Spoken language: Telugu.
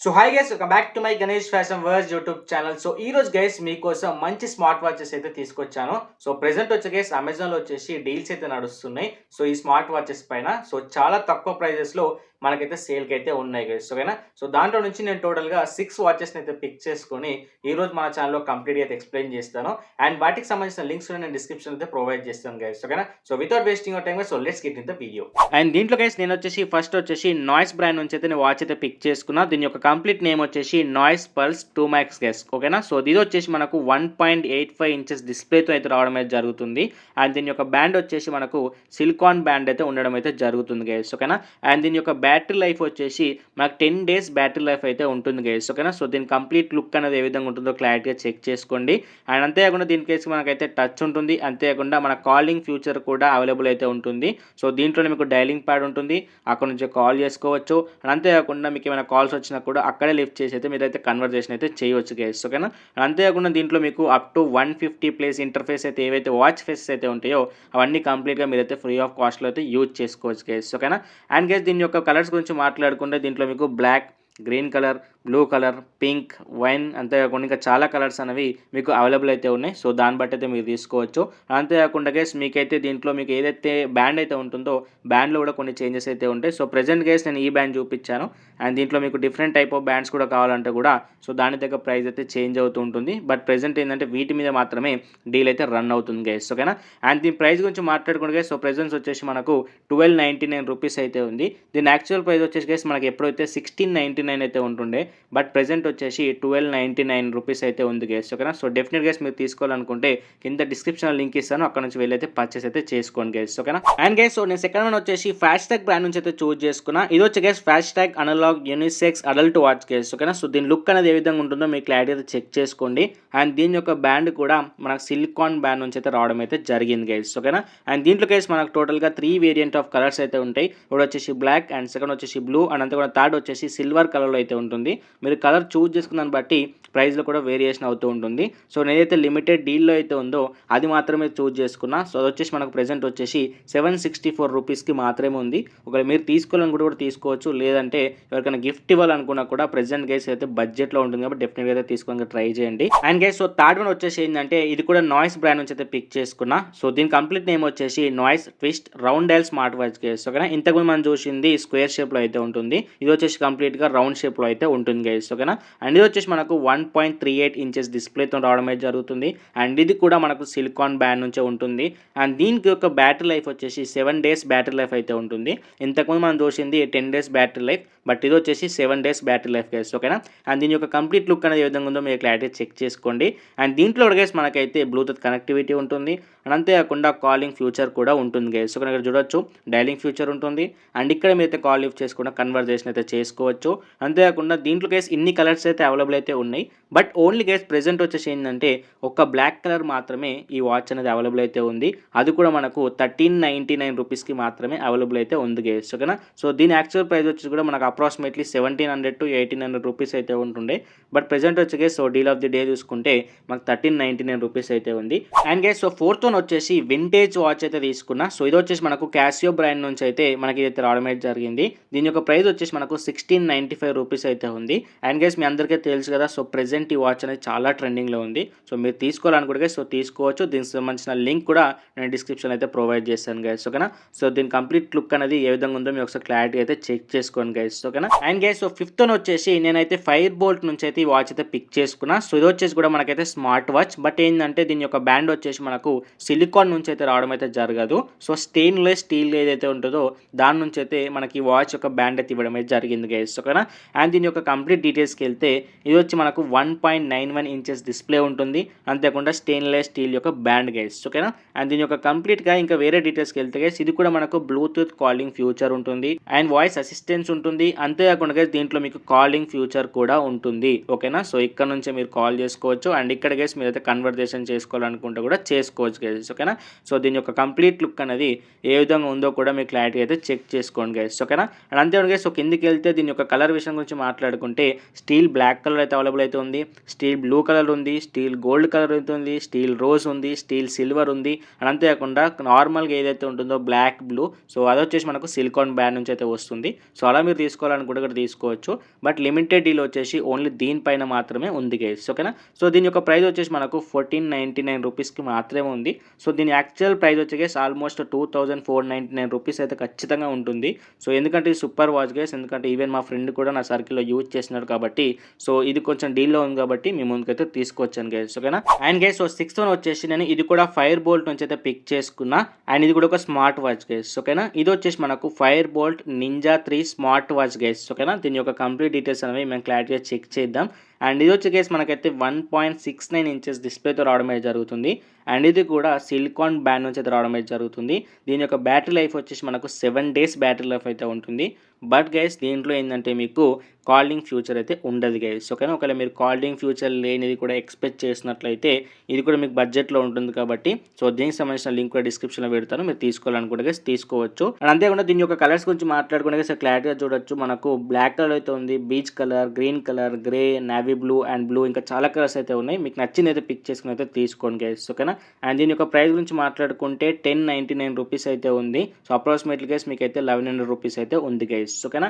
So hi guys, welcome back to my Ganesh fashion verse YouTube channel. So ఈ రోజు గైస్ మీకోసం మంచి స్మార్ట్ వాచెస్ అయితే తీసుకొచ్చాను. సో ప్రెసెంట్ వచ్చే గైస్ అమెజాన్లో వచ్చేసి డీల్స్ అయితే నడుస్తున్నాయి. సో ఈ స్మార్ట్ వాచెస్ పైన సో చాలా తక్కువ ప్రైజెస్లో మనకైతే సేల్కి అయితే ఉన్నాయి గైస్. ఓకేనా. సో దాంట్లో నుంచి నేను టోటల్గా 6 వాచెస్ని అయితే పిక్ చేసుకొని ఈ రోజు మన ఛానల్లో కంప్లీట్గా అయితే ఎక్స్ప్లెయిన్ చేస్తాను. అండ్ వాటికి సంబంధించిన లింక్స్ నేను డిస్క్రిప్షన్ అయితే ప్రొవైడ్ చేస్తాను గైస్. ఓకేనా. So without wasting your time, so let's get in the video. And దీంట్లో గైస్ నేను వచ్చేసి ఫస్ట్ వచ్చేసి నాయిస్ బ్రాండ్ నుంచి అయితే నేను వాచ్ అయితే పిక్ చేసుకున్నా. దీని యొక్క కంప్లీట్ నేమ్ వచ్చేసి నాయిస్ పల్స్ 2 Max గైస్. ఓకేనా. సో ఇది వచ్చేసి మనకు 1.85 ఇంచెస్ డిస్ప్లేతో అయితే రావడం అయితే జరుగుతుంది. అండ్ దీని యొక్క బ్యాండ్ వచ్చేసి మనకు సిలికాన్ బ్యాండ్ అయితే ఉండడం అయితే జరుగుతుంది గైస్. ఓకేనా. అండ్ దీని యొక్క బ్యాటరీ లైఫ్ వచ్చేసి మనకు 10 days బ్యాటరీ లైఫ్ అయితే ఉంటుంది గైస్. ఓకేనా. సో దీని కంప్లీట్ లుక్ అనేది ఏ విధంగా ఉంటుందో క్లారిటీగా చెక్ చేసుకోండి. అండ్ అంతేకాకుండా దీనికేసి మనకైతే టచ్ ఉంటుంది. అంతేకాకుండా మన కాలింగ్ ఫ్యూచర్ కూడా అవైలబుల్ అయితే ఉంటుంది. సో దీంట్లోనే మీకు డైలింగ్ ప్యాడ్ ఉంటుంది, అక్కడ నుంచి కాల్ చేసుకోవచ్చు. అండ్ అంతేకాకుండా మీకు ఏమైనా కాల్స్ వచ్చినా కూడా అక్కడే లిఫ్ట్ చేసి అయితే మీరైతే కన్వర్జేషన్ అయితే చేయవచ్చు గైస్. ఓకేనా. అంతేకాకుండా దీంట్లో మీకు అప్ టు 150 ప్లేస్ ఇంటర్ఫేస్ అయితే ఏవైతే వాచ్ ఫేసెస్ అయితే ఉంటాయో అవన్నీ కంప్లీట్గా మీరైతే ఫ్రీ ఆఫ్ కాస్ట్లో అయితే యూజ్ చేసుకోవచ్చు గైస్. ఓకేనా. అండ్ గైస్ దీని యొక్క కలర్స్ గురించి మాట్లాడుకుంటే దీంట్లో మీకు black, green colour, blue colour, pink, wine, అంతేకాకుండా ఇంకా చాలా కలర్స్ అనేవి మీకు అవైలబుల్ అయితే ఉన్నాయి. సో దాన్ని బట్టి అయితే మీరు తీసుకోవచ్చు. అంతేకాకుండా గైస్ మీకైతే దీంట్లో మీకు ఏదైతే బ్యాండ్ అయితే ఉంటుందో బ్యాండ్లో కూడా కొన్ని చేంజెస్ అయితే ఉంటాయి. సో ప్రెజెంట్ గైస్ నేను ఈ బ్యాండ్ చూపించాను. అండ్ దీంట్లో మీకు డిఫరెంట్ టైప్ ఆఫ్ బ్యాండ్స్ కూడా కావాలంటే కూడా సో దాని దగ్గర ప్రైస్ అయితే చేంజ్ అవుతూ ఉంటుంది. బట్ ప్రెజెంట్ ఏంటంటే వీటి మీద మాత్రమే డీల్ అయితే రన్ అవుతుంది గైస్. ఓకేనా. అండ్ దీని ప్రైస్ గురించి మాట్లాడుకుంటే గైస్ సో ప్రెజెంట్ వచ్చేసి మనకు 1299 రూపీస్ అయితే ఉంది. దీని యాక్చువల్ ప్రైస్ వచ్చేసి గైస్ మనకి ఎప్పుడైతే 1699 అయితే ఉంటుండే, బట్ ప్రెజెంట్ వచ్చేసి 1299 రూపీస్ అయితే ఉంది గైస్. ఓకేనా. సో డెఫినెట్ గైస్ మీరు తీసుకోవాలనుకుంటే కింద డిస్క్రిప్షన్ లింక్ ఇస్తాను, అక్కడ నుంచి వెళ్ళైతే పర్చేస్ అయితే చేసుకోండి గైస్. ఓకేనా. అండ్ గైస్ సో నేను సెకండ్ వన్ వచ్చేసి ఫాస్టాగ్ బ్రాండ్ నుంచి అయితే చూస్ చేసుకున్నా. ఇది వచ్చి guys Fastrack analog unisex adult watch guys. ఓకేనా. సో దీని లుక్ అనేది ఏ విధంగా ఉంటుందో మీకు క్లారిటీ అయితే చెక్ చేసుకోండి. అండ్ దీని యొక్క బ్యాండ్ కూడా మనకు సిలికాన్ బ్యాండ్ నుంచి అయితే రావడం అయితే జరిగింది గైస్. ఓకేనా. అండ్ దీంట్లో గైస్ మనకు టోటల్గా 3 వేరియంట్ ఆఫ్ కలర్స్ అయితే ఉంటాయి. ఒకటి వచ్చేసి బ్లాక్, అండ్ సెకండ్ వచ్చేసి బ్లూ, అండ్ అంతే కూడా థర్డ్ వచ్చేసి సిల్వర్ కలర్లో అయితే ఉంటుంది. మీరు కలర్ చూస్ చేసుకున్న దాన్ని బట్టి ప్రైస్లో కూడా వేరియేషన్ అవుతూ ఉంటుంది. సో నేనైతే లిమిటెడ్ డీల్లో అయితే ఉందో అది మాత్రమే చూస్ చేసుకున్నా. సో అది వచ్చేసి మనకు ప్రెజెంట్ వచ్చేసి 764 రూపీస్కి మాత్రమే ఉంది. ఒకవేళ మీరు తీసుకోవాలని కూడా తీసుకోవచ్చు, లేదంటే ఎవరికైనా గిఫ్ట్ ఇవ్వాలనుకున్నా కూడా ప్రెజెంట్ గైస్ అయితే బడ్జెట్లో ఉంటుంది కాబట్టి డెఫినెట్గా అయితే తీసుకోవడానికి ట్రై చేయండి. And guys so third one వచ్చేసి ఏంటంటే ఇది కూడా నాయిస్ బ్రాండ్ నుంచి అయితే పిక్ చేసుకున్నా. సో దీని కంప్లీట్ నేమ్ వచ్చేసి noise twist round dial smart watch guys. ఓకేనా. ఇంతకుముందు మనం చూసింది స్క్వేర్ షేప్లో అయితే ఉంటుంది, ఇది వచ్చేసి కంప్లీట్గా రౌండ్ షేప్లో అయితే ఉంటుంది గైస్. ఓకేనా. అండ్ ఇది వచ్చేసి మనకు 1.38 ఇంచెస్ డిస్ప్లేతో రావడం అయితే జరుగుతుంది. అండ్ ఇది కూడా మనకు సిలికాన్ బ్యాండ్ నుంచే ఉంటుంది. అండ్ దీనికి యొక్క బ్యాటరీ లైఫ్ వచ్చేసి 7 days బ్యాటరీ లైఫ్ అయితే ఉంటుంది. ఇంతకుముందు మనం చూసింది 10 days బ్యాటరీ లైఫ్, బట్ ఇది వచ్చేసి 7 days బ్యాటరీ లైఫ్ గైస్. ఓకేనా. అండ్ దీని యొక్క కంప్లీట్ లుక్ అనేది ఏ విధంగా ఉందో మీరు క్లారిటీ చెక్ చేసుకోండి. అండ్ దీంట్లో గైస్ మనకైతే బ్లూటూత్ కనెక్టివిటీ ఉంటుంది. అండ్ అంతేకాకుండా కాలింగ్ ఫ్యూచర్ కూడా ఉంటుంది గైస్. ఓకే, ఇక్కడ చూడొచ్చు డైలింగ్ ఫ్యూచర్ ఉంటుంది. అండ్ ఇక్కడ మీరైతే కాల్ లిఫ్ట్ చేసుకున్న కన్వర్జేషన్ అయితే చేసుకోవచ్చు. అంతేకాకుండా దీంట్లో గైస్ ఇన్ని కలర్స్ అయితే అవైలబుల్ అయితే ఉన్నాయి. బట్ ఓన్లీ గైస్ ప్రెజెంట్ వచ్చేసి ఏంటంటే ఒక బ్లాక్ కలర్ మాత్రమే ఈ వాచ్ అనేది అవైలబుల్ అయితే ఉంది. అది కూడా మనకు 1399 రూపీస్కి మాత్రమే అవైలబుల్ అయితే ఉంది గైస్. ఓకేనా. సో దీని యాక్చువల్ ప్రైస్ వచ్చి కూడా మనకు అప్రాక్సిమేట్లీ 1700 to 1800 రూపీస్ అయితే ఉంటుండే. బట్ ప్రెజెంట్ వచ్చి guys so deal of the day చూసుకుంటే మనకు 1399 రూపీస్ అయితే ఉంది. And guys so fourth one వచ్చేసి వింటేజ్ వాచ్ అయితే తీసుకున్నా. సో ఇది వచ్చేసి మనకు క్యాసియో బ్రాండ్ నుంచి అయితే మనకి అయితే రావడం అయితే జరిగింది. దీని యొక్క ప్రైస్ వచ్చేసి మనకు 1695 రూపీస్ అయితే ఉంది. అండ్ గైస్ మీ అందరికీ తెలుసు కదా సో ప్రెజెంట్ ఈ వాచ్ అనేది చాలా ట్రెండింగ్లో ఉంది. సో మీరు తీసుకోవాలనుకుంటే సో తీసుకోవచ్చు. దీనికి సంబంధించిన లింక్ కూడా నేను డిస్క్రిప్షన్ అయితే ప్రొవైడ్ చేస్తాను గైస్. ఓకేనా. సో దీని కంప్లీట్ లుక్ అనేది ఏ విధంగా ఉందో మీరు ఒకసారి క్లారిటీ అయితే చెక్ చేసుకోండి గైస్. ఓకేనా. And guys so fifth one వచ్చేసి నేనైతే ఫైర్ బోల్ట్ నుంచి అయితే ఈ వాచ్ అయితే పిక్ చేసుకున్నా. సో ఇది వచ్చేసి కూడా మనకైతే స్మార్ట్ వాచ్, బట్ ఏంటంటే దీని యొక్క బ్యాండ్ వచ్చేసి మనకు సిలికాన్ నుంచి అయితే రావడం అయితే జరగదు. సో స్టెయిన్లెస్ స్టీల్ ఏదైతే ఉంటుందో దాని నుంచి అయితే మనకి వాచ్ యొక్క బ్యాండ్ అయితే ఇవ్వడం అయితే జరిగింది గైస్. ఓకేనా. అండ్ దీని యొక్క కంప్లీట్ డీటెయిల్స్కి వెళ్తే ఇది వచ్చి మనకు 1.91 ఇంచెస్ డిస్ప్లే ఉంటుంది. అంతేకాకుండా స్టెయిన్లెస్ స్టీల్ యొక్క బ్యాండ్ గైస్. ఓకేనా. అండ్ దీని యొక్క కంప్లీట్గా ఇంకా వేరే డీటెయిల్స్కి వెళ్తే గైస్ ఇది కూడా మనకు బ్లూటూత్ కాలింగ్ ఫ్యూచర్ ఉంటుంది అండ్ వాయిస్ అసిస్టెన్స్ ఉంటుంది. అంతేకాకుండా గైస్ దీంట్లో మీకు కాలింగ్ ఫ్యూచర్ కూడా ఉంటుంది. ఓకేనా. సో ఇక్కడ నుంచి మీరు కాల్ చేసుకోవచ్చు. అండ్ ఇక్కడ గైస్ మీరైతే కన్వర్జేషన్ చేసుకోవాలనుకుంటే కూడా చేసుకోవచ్చు గైస్. ఓకేనా. సో దీని యొక్క కంప్లీట్ లుక్ అనేది ఏ విధంగా ఉందో కూడా మీరు క్లారిటీ అయితే చెక్ చేసుకోండి గైస్. ఓకేనా. అండ్ అంతేకాకుండా గైస్ సో కిందికి వెళ్తే దీని యొక్క కలర్ విషయం గురించి మాట్లాడుకుంటే స్టీల్ బ్లాక్ కలర్ అయితే అవైలబుల్ అయితే ఉంది, స్టీల్ బ్లూ కలర్ ఉంది, స్టీల్ గోల్డ్ కలర్ అయితే ఉంది, స్టీల్ రోజ్ ఉంది, స్టీల్ సిల్వర్ ఉంది. అండ్ అంతేకాకుండా నార్మల్గా ఏదైతే ఉంటుందో బ్లాక్ బ్లూ సో అది వచ్చేసి మనకు సిలికాన్ బ్యాండ్ నుంచి అయితే వస్తుంది. సో అలా మీరు తీసుకోవాలనుకుంటే కూడా తీసుకోవచ్చు. బట్ లిమిటెడ్ డీల్ వచ్చేసి ఓన్లీ దీనిపైన మాత్రమే ఉంది గైస్. ఓకేనా. సో దీని యొక్క ప్రైస్ వచ్చేసి మనకు 1499 రూపీస్కి మాత్రమే ఉంది. సో దీని యాక్చువల్ ప్రైస్ వచ్చి గైస్ ఆల్మోస్ట్ 2499 రూపీస్ అయితే ఖచ్చితంగా ఉంటుంది. సో ఎందుకంటే ఇది సూపర్ వాచ్ గైస్. ఎందుకంటే ఈవెన్ మా ఫ్రెండ్ కూడా నా సర్కిల్లో యూజ్ చేసినాడు కాబట్టి సో ఇది కొంచెం డీల్లో ఉంది కాబట్టి మీ ముందుకైతే తీసుకొచ్చాను గైస్. ఓకేనా. And guys so 6th one వచ్చేసి నేను ఇది కూడా ఫైర్ బోల్ట్ నుంచి అయితే పిక్ చేసుకున్నా. అండ్ ఇది కూడా ఒక స్మార్ట్ వాచ్ గైస్. ఓకేనా. ఇది వచ్చేసి మనకు fire bolt ninja 3 smart watch guys. ఓకేనా. దీని యొక్క కంప్లీట్ డీటెయిల్స్ అనేవి మేము క్లారిటీగా చెక్ చేద్దాం. అండ్ ఇది వచ్చే గైస్ మనకైతే 1.69 ఇంచెస్ డిస్ప్లేతో రావడం అయితే జరుగుతుంది. అండ్ ఇది కూడా సిలికాన్ బ్యాండ్ నుంచి అయితే రావడం అయితే జరుగుతుంది. దీని యొక్క బ్యాటరీ లైఫ్ వచ్చేసి మనకు 7 days బ్యాటరీ లైఫ్ అయితే ఉంటుంది. బట్ గైస్ దీంట్లో ఏంటంటే మీకు కాలింగ్ ఫ్యూచర్ అయితే ఉండదు గైస్. ఓకేనా. ఒకవేళ మీరు కాలింగ్ ఫ్యూచర్ లేనిది కూడా ఎక్స్పెక్ట్ చేసినట్లయితే ఇది కూడా మీకు బడ్జెట్లో ఉంటుంది కాబట్టి సో దీనికి సంబంధించిన లింక్ కూడా డిస్క్రిప్షన్లో పెడతాను. మీరు తీసుకోవాలనుకుంటే గైస్ తీసుకోవచ్చు. అండ్ అంతేకాకుండా దీని యొక్క కలర్స్ గురించి మాట్లాడుకుంటే గైస్ క్లారిటీగా చూడొచ్చు. మనకు బ్లాక్ కలర్ అయితే ఉంది, beach colour, green colour, grey, navy blue and blue ఇంకా చాలా కలర్స్ అయితే ఉన్నాయి. మీకు నచ్చింది అయితే పిక్ చేసుకుని అయితే తీసుకోండి గైస్. ఓకేనా. అండ్ దీని యొక్క ప్రైస్ గురించి మాట్లాడుకుంటే 1099 రూపీస్ అయితే ఉంది. సో అప్రాక్సిమేట్లీ గైస్ మీకు అయితే 1100 రూపీస్ అయితే ఉంది గైస్. ఓకేనా.